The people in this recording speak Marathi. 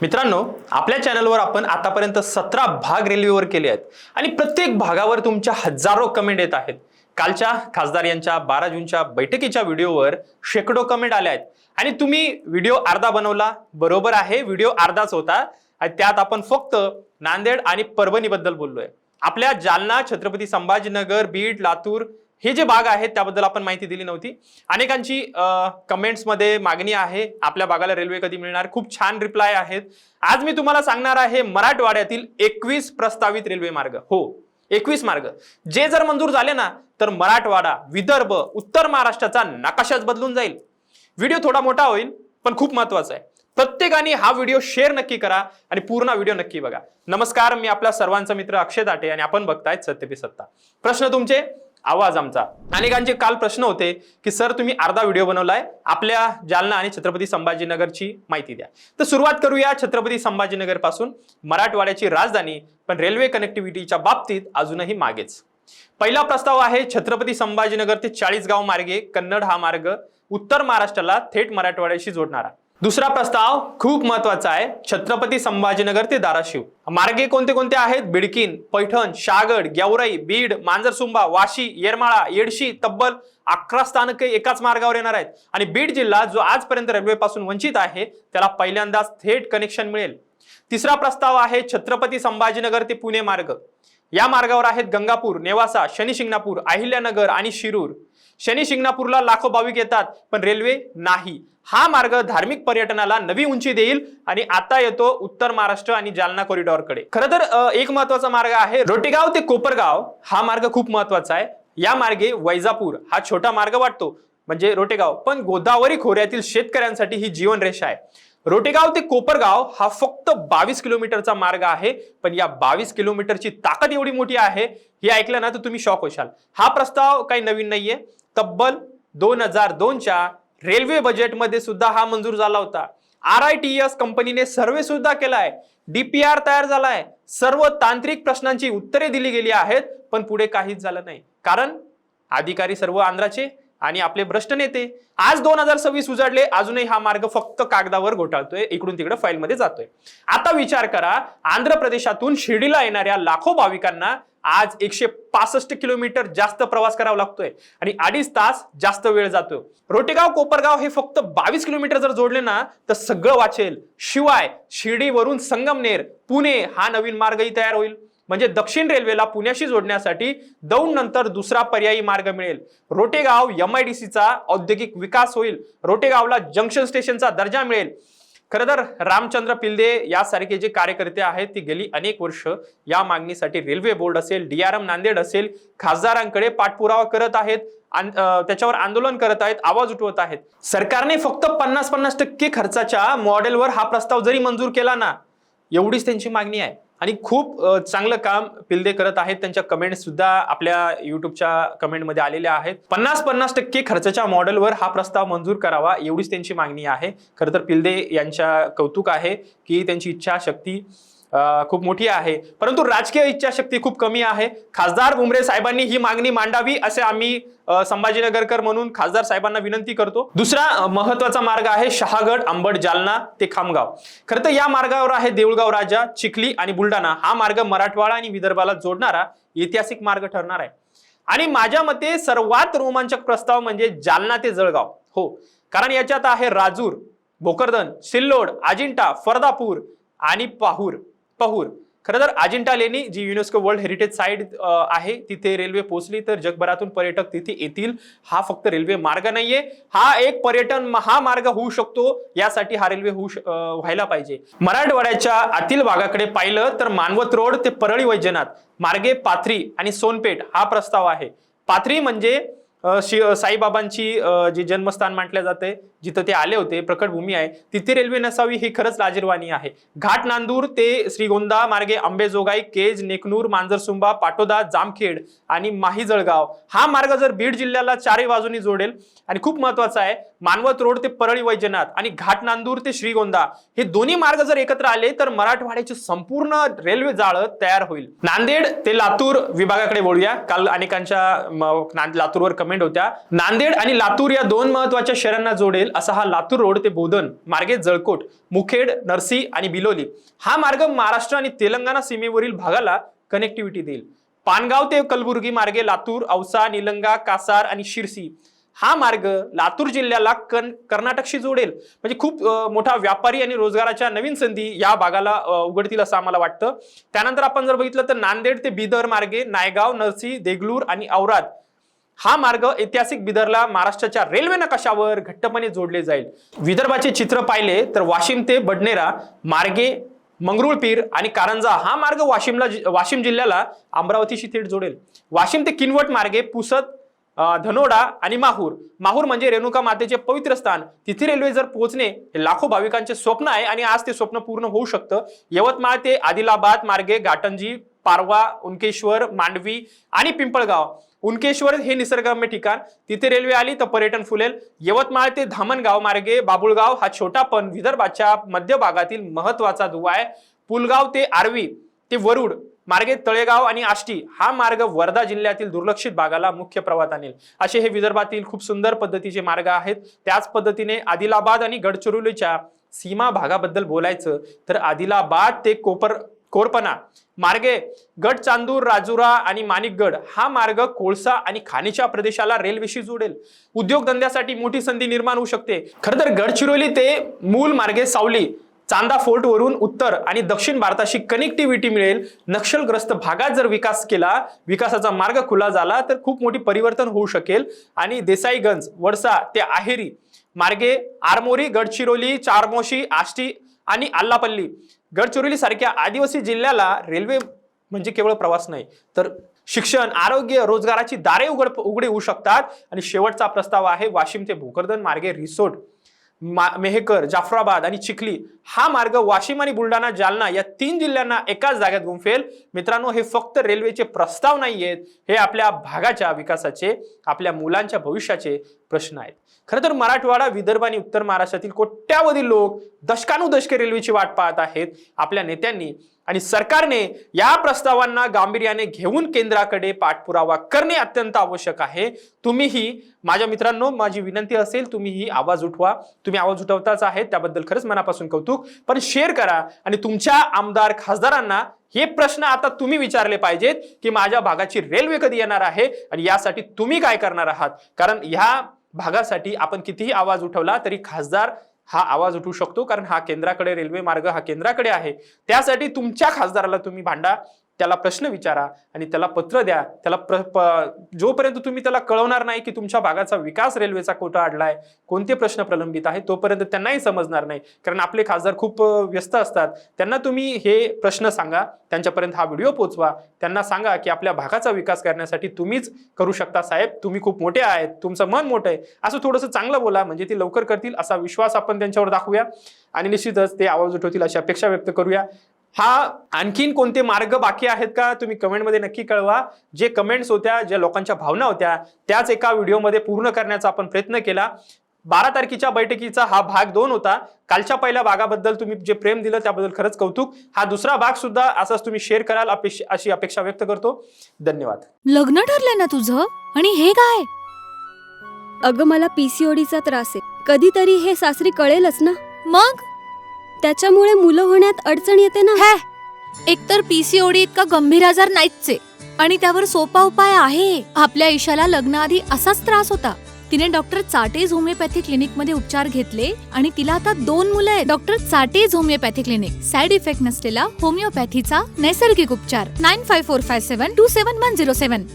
मित्रांनो, आपल्या चॅनलवर आपण आतापर्यंत 17 भाग रेल्वेवर केले आहेत आणि प्रत्येक भागावर तुमच्या हजारो कमेंट येत आहेत। कालच्या खासदार यांच्या 12 जूनच्या बैठकीच्या व्हिडिओवर शेकडो कमेंट आल्या आहेत आणि तुम्ही व्हिडिओ अर्धा बनवला। बरोबर आहे, व्हिडिओ अर्धाच होता आणि त्यात आपण फक्त नांदेड आणि परभणी बद्दल बोललोय। आपल्या जालना, छत्रपती संभाजीनगर, बीड, लातूर हे जे भाग आहेत त्याबद्दल आपण माहिती दिली नव्हती। अनेकांची कमेंट्स मध्ये मागणी आहे आपल्या भागाला रेल्वे कधी मिळणार, खूप छान रिप्लाय आहेत। आज मी तुम्हाला सांगणार आहे मराठवाड्यातील 21 प्रस्तावित रेल्वे मार्ग, हो 21 मार्ग जे जर मंजूर झाले ना तर मराठवाडा, विदर्भ, उत्तर महाराष्ट्राचा नकाशाच बदलून जाईल। व्हिडिओ थोडा मोठा होईल पण खूप महत्त्वाचा आहे। प्रत्येकाने हा व्हिडिओ शेअर नक्की करा आणि पूर्ण व्हिडिओ नक्की बघा। नमस्कार, मी आपला सर्वांचा मित्र अक्षय दाटे आणि आपण बघतायत सत्य पे सत्ता। प्रश्न तुमचे, आवाज आमचा। अनेकांचे काल प्रश्न होते की सर तुम्ही अर्धा व्हिडिओ बनवलाय, आपल्या जालना आणि छत्रपती संभाजीनगरची माहिती द्या। तर सुरुवात करूया छत्रपती संभाजीनगर पासून। मराठवाड्याची राजधानी पण रेल्वे कनेक्टिव्हिटीच्या बाबतीत अजूनही मागेच। पहिला प्रस्ताव आहे छत्रपती संभाजीनगर ते चाळीसगाव मार्गे कन्नड हा मार्ग उत्तर महाराष्ट्राला थेट मराठवाड्याशी जोडणारा। दुसरा प्रस्ताव खूप महत्त्वाचा आहे, छत्रपती संभाजीनगर ते धाराशिव मार्गे कोणते कोणते आहेत? बिडकीन, पैठण, शहागड, गेवराई, बीड, मांजरसुंबा, वाशी, येरमाळा, येडशी तब्बल 11 स्थानके एकाच मार्गावर येणार आहेत आणि बीड जिल्हा जो आजपर्यंत रेल्वे पासून वंचित आहे त्याला पहिल्यांदाच थेट कनेक्शन मिळेल। तिसरा प्रस्ताव आहे छत्रपती संभाजीनगर ते पुणे मार्ग। या मार्गावर आहेत गंगापूर, नेवासा, शनी शिंगणापूर, अहिल्यानगर आणि शिरूर। शनी शिंगणापूरला लाखो भाविक येतात पण रेल्वे नाही। हा मार्ग धार्मिक पर्यटनाला नवी उंची देईल आणि आता येतो उत्तर महाराष्ट्र आणि जालना कॉरिडॉर कडे। खरं तर एक महत्त्वाचा मार्ग आहे रोटेगाव ते कोपरगाव, हा मार्ग खूप महत्त्वाचा आहे। या मार्गे वैजापूर हा छोटा मार्ग वाटतो म्हणजे रोटेगाव, पण गोदावरी खोऱ्यातील शेतकऱ्यांसाठी ही जीवनरेषा आहे। रोटेगाव ते कोपरगाव हा फक्त 22 किलोमीटरचा मार्ग आहे, पण या 22 किलोमीटरची ताकद एवढी मोठी आहे हे ऐकलं ना तर तुम्ही शॉक होशाल। हा प्रस्ताव काही नवीन नाहीये, तब्बल 2002 च्या रेल्वे बजेटमध्ये सुद्धा हा मंजूर झाला होता। RITES कंपनीने सर्वे सुद्धा केलाय, DPR तयार झालाय, सर्व तांत्रिक प्रश्नांची उत्तरे दिली गेली आहेत, पण पुढे काहीच झालं नाही कारण अधिकारी सर्व आंध्राचे आणि आपले भ्रष्ट नेते। आज 2026 उजाडले, अजूनही हा मार्ग फक्त कागदावर घोटाळतोय, इकडून तिकडे फाईल मध्ये जातोय। आता विचार करा, आंध्र प्रदेशातून शिर्डीला येणाऱ्या लाखो भाविकांना आज 165 किलोमीटर जास्त प्रवास करावा लागतोय आणि 2.5 तास जास्त वेळ जातो। रोटेगाव कोपरगाव हे फक्त 22 किलोमीटर जर जोडले ना तर सगळं वाचेल। शिवाय शिर्डीवरून संगमनेर, पुणे हा नवीन मार्गही तयार होईल, म्हणजे दक्षिण रेल्वेला पुण्याशी जोडण्यासाठी दौंड नंतर दुसरा पर्यायी मार्ग मिळेल। रोटेगाव MIDCचा औद्योगिक विकास होईल, रोटेगावला जंक्शन स्टेशनचा दर्जा मिळेल। खरं तर रामचंद्र पिल्दे यासारखे जे कार्यकर्ते आहेत ती गेली अनेक वर्ष या मागणीसाठी रेल्वे बोर्ड असेल, DRM नांदेड असेल, खासदारांकडे पाठपुरावा करत आहेत, त्याच्यावर आंदोलन करत आहेत, आवाज उठवत आहेत। सरकारने फक्त 50% खर्चाच्या मॉडेलवर हा प्रस्ताव जरी मंजूर केला ना, एवढीच त्यांची मागणी आहे आणि खूप चांगलं काम पिल्दे करत आहेत। त्यांच्या कमेंट सुद्धा आपल्या युट्यूबच्या कमेंट मध्ये आलेल्या आहेत। 50% खर्चाच्या मॉडेलवर हा प्रस्ताव मंजूर करावा एवढीच त्यांची मागणी आहे। खरं तर पिल्दे यांच्या कौतुक आहे की त्यांची इच्छाशक्ती खूप मोठी आहे, परंतु राजकीय इच्छाशक्ती खूप कमी आहे। खासदार भुमरे साहेबांनी ही मागणी मांडावी असे आम्ही संभाजीनगरकर म्हणून खासदार साहेबांना विनंती करतो। दुसरा महत्त्वाचा मार्ग आहे शहागड, अंबड, जालना ते खामगाव। खरं तर या मार्गावर आहे देऊळगाव राजा, चिखली आणि बुलढाणा। हा मार्ग मराठवाडा आणि विदर्भाला जोडणारा ऐतिहासिक मार्ग ठरणार आहे आणि माझ्या मते सर्वात रोमांचक प्रस्ताव म्हणजे जालना ते जळगाव, हो, कारण याच्यात आहे राजूर, भोकरदन, सिल्लोड, अजिंठा, फरदापूर आणि पहूर। खरं तर अजिंठा लेणी जी युनेस्को वर्ल्ड हेरिटेज साइट आहे तिथे रेल्वे पोहोचली तर जगभरातून पर्यटक तिथे येतील। हा फक्त रेल्वे मार्ग नाहीये, हा एक पर्यटन महामार्ग होऊ शकतो, यासाठी हा रेल्वे व्हायला पाहिजे। मराठवाड्याच्या आतील भागाकडे पाहिलं तर मानवत रोड ते परळी वैजनाथ मार्गे पाथरी आणि सोनपेठ हा प्रस्ताव आहे। पाथरी म्हणजे साईबाबांची जी जन्मस्थान म्हटले जाते, जिथे ते आले होते, प्रकटभूमी आहे, तिथे रेल्वे नसावी ही खरंच लाजिरवाणी आहे। घाट नांदूर ते श्रीगोंदा मार्गे अंबेजोगाई, केज, नेकनूर, मांजरसुंबा, पाटोदा, जामखेड आणि माही जळगाव हा मार्ग जर बीड जिल्ह्याला चारही बाजूनी जोडेल आणि खूप महत्त्वाचा आहे मानवत रोड ते परळी वैजनाथ आणि घाट नांदूर ते श्रीगोंदा हे दोन्ही मार्ग जर एकत्र आले तर मराठवाड्याचे संपूर्ण रेल्वे जाळं तयार होईल। नांदेड ते लातूर विभागाकडे वळूया। काल अनेकांच्या लातूरवर कमेंट होत्या. नांदेड आणि लातूर या दोन महत्वाच्या शहरांना जोडेल असा हा लातूर रोड ते बोधन मार्गे जळकोट, मुखेड, नरसी आणि बिलोली हा मार्ग महाराष्ट्र आणि तेलंगणा सीमेवरील भागाला कनेक्टिव्हिटी देईल. पानगाव ते कलबुर्गी मार्गे लातूर, औसा, निलंगा, कासार आणि शिरसी हा मार्ग लातूर जिल्ह्याला कर्नाटकशी जोडेल. म्हणजे खूप मोठा व्यापारी आणि रोजगाराच्या नवीन संधी या भागाला उघडतील असं आम्हाला वाटतं. त्यानंतर आपण जर बघितलं तर नांदेड ते बिदर मार्गे नायगाव, नरसी, देगलूर आणि औराद हा मार्ग ऐतिहासिक बिदरला महाराष्ट्राच्या रेल्वे नकाशावर घट्टपणे जोडले जाईल. विदर्भाचे चित्र पाहिले तर वाशिम ते बडनेरा मार्गे मंगरुळपीर आणि कारंजा हा मार्ग वाशिम जिल्ह्याला अमरावतीशी थेट जोडेल. वाशिम ते किनवट मार्गे पुसद, धनोडा आणि माहूर म्हणजे रेणुका मातेचे पवित्र स्थान. तिथे रेल्वे जर पोहोचणे हे लाखो भाविकांचे स्वप्न आहे आणि आज ते स्वप्न पूर्ण होऊ शकतं. यवतमाळ ते आदिलाबाद मार्गे घाटंजी, पारवा, उनकेश्वर, मांडवी आणि पिंपळगाव. उनकेश्वर हे निसर्गरम्य ठिकाण, तिथे रेल्वे आली तर पर्यटन फुलेल. यवतमाळ ते धामणगाव मार्गे बाबुळगाव हा छोटा पण विदर्भाच्या मध्य भागातील महत्वाचा दुवा आहे. पुलगाव ते आर्वी ते वरुड मार्गे तळेगाव आणि आष्टी हा मार्ग वर्धा जिल्ह्यातील दुर्लक्षित भागाला मुख्य प्रवाहात आणेल. असे हे विदर्भातील खूप सुंदर पद्धतीचे मार्ग आहेत. त्याच पद्धतीने आदिलाबाद आणि गडचिरोलीच्या सीमा भागाबद्दल बोलायचं तर आदिलाबाद ते कोरपना मार्गे गडचांदूर, राजुरा आणि माणिकगड हा मार्ग कोळसा आणि खाणीच्या प्रदेशाला रेल्वेशी जोडेल. उद्योगधंद्यासाठी मोठी संधी निर्माण होऊ शकते. खरं तर गडचिरोली ते मूल मार्गे सावली, चांदा फोर्ट वरून उत्तर आणि दक्षिण भारताशी कनेक्टिव्हिटी मिळेल. नक्षलग्रस्त भागात जर विकास केला, विकासाचा मार्ग खुला झाला तर खूप मोठी परिवर्तन होऊ शकेल. आणि देसाईगंज, वडसा ते आहेरी मार्गे आरमोरी, गडचिरोली, चारमोशी, आष्टी आणि आल्लापल्ली गडचिरोली सारख्या आदिवासी जिल्ह्याला रेल्वे म्हणजे केवळ प्रवास नाही तर शिक्षण, आरोग्य, रोजगाराची दारे उघडे होऊ शकतात. आणि शेवटचा प्रस्ताव आहे वाशिम ते भोकरदन मार्गे रिसोड, मेहकर, जाफराबाद आणि चिखली हा मार्ग वाशिम आणि बुलढाणा, जालना या 3 जिल्ह्यांना एकाच जागेत गुंफेल. मित्रांनो, हे फक्त रेल्वेचे प्रस्ताव नाहीयेत, हे आपल्या भागाच्या विकासाचे, आपल्या मुलांच्या भविष्याचे प्रश्न आहेत. खरं तर मराठवाडा, विदर्भ आणि उत्तर महाराष्ट्रातील कोट्यावधी लोक दशकानुदशके रेल्वेची वाट पाहत आहेत. आपल्या नेत्यांनी आणि सरकारने या प्रस्तावांना गांभीर्याने घेऊन केंद्राकडे पाठपुरावा करणे अत्यंत आवश्यक आहे. तुम्हीही माझ्या मित्रांनो, माझी विनंती असेल, तुम्हीही आवाज उठवा. तुम्ही आवाज उठवताच आहेत, त्याबद्दल खरंच मनापासून कौतुक. पण शेअर करा आणि तुमच्या आमदार, खासदारांना हे प्रश्न आता तुम्ही विचारले पाहिजेत की माझ्या भागाची रेल्वे कधी येणार आहे आणि यासाठी तुम्ही काय करणार आहात. कारण ह्या भागासाठी आपण कितीही आवाज उठवला तरी खासदार हा आवाज उठवू शकतो, कारण हा केंद्राकडे, रेल्वे मार्ग हा केंद्राकडे आहे. त्यासाठी तुमच्या खासदाराला तुम्ही भांडा, त्याला प्रश्न विचारा आणि त्याला पत्र द्या. त्याला जोपर्यंत तुम्ही त्याला कळवणार नाही की तुमच्या भागाचा विकास रेल्वेचा कोटा अडलाय, कोणते प्रश्न प्रलंबित आहेत, तोपर्यंत त्यांनाही समजणार नाही. कारण आपले खासदार खूप व्यस्त असतात. त्यांना तुम्ही हे प्रश्न सांगा, त्यांच्यापर्यंत हा व्हिडिओ पोहोचवा. त्यांना सांगा की आपल्या भागाचा विकास करण्यासाठी तुम्हीच करू शकता साहेब, तुम्ही खूप मोठे आहेत, तुमचं मन मोठं आहे, असं थोडंसं चांगलं बोला. म्हणजे ते लवकर करतील असा विश्वास आपण त्यांच्यावर दाखवूया आणि निश्चितच ते आवाज उठवतील अशी अपेक्षा व्यक्त करूया. हा आणखीन कोणते मार्ग बाकी आहेत का तुम्ही कमेंटमध्ये नक्की कळवा. जे कमेंट्स होत्या, ज्या लोकांच्या भावना होत्या, त्याच एका व्हिडिओमध्ये पूर्ण करण्याचा आपण प्रयत्न केला. 12 तारखेच्या बैठकीचा हा भाग 2 होता. कालच्या पहिल्या भागाबद्दल तुम्ही जे प्रेम दिलं त्याबद्दल खरंच कौतुक. हा दुसरा भाग सुद्धा असाच तुम्ही शेअर कराल अशी अपेक्षा व्यक्त करतो. धन्यवाद. लग्न ठरलंय ना तुझं? आणि हे काय? अगं, मला पीसीओडीचा त्रास आहे. कधीतरी हे सासरी कळेलच ना. मग त्याच्यामुळे मुलं होण्यात अडचण येते ना. एकतर पीसीओडी इतका गंभीर आजार नाहीच आहे आणि त्यावर सोपा उपाय आहे. आपल्या ईशाला लग्नाआधी असाच त्रास होता. तिने डॉक्टर चाटेज होमिओपॅथी क्लिनिक मध्ये उपचार घेतले आणि तिला आता 2 मुलं आहेत. डॉक्टर चाटेज होमिओपॅथी क्लिनिक, साइड इफेक्ट नसलेला होमिओपॅथीचा नैसर्गिक उपचार. 9545727107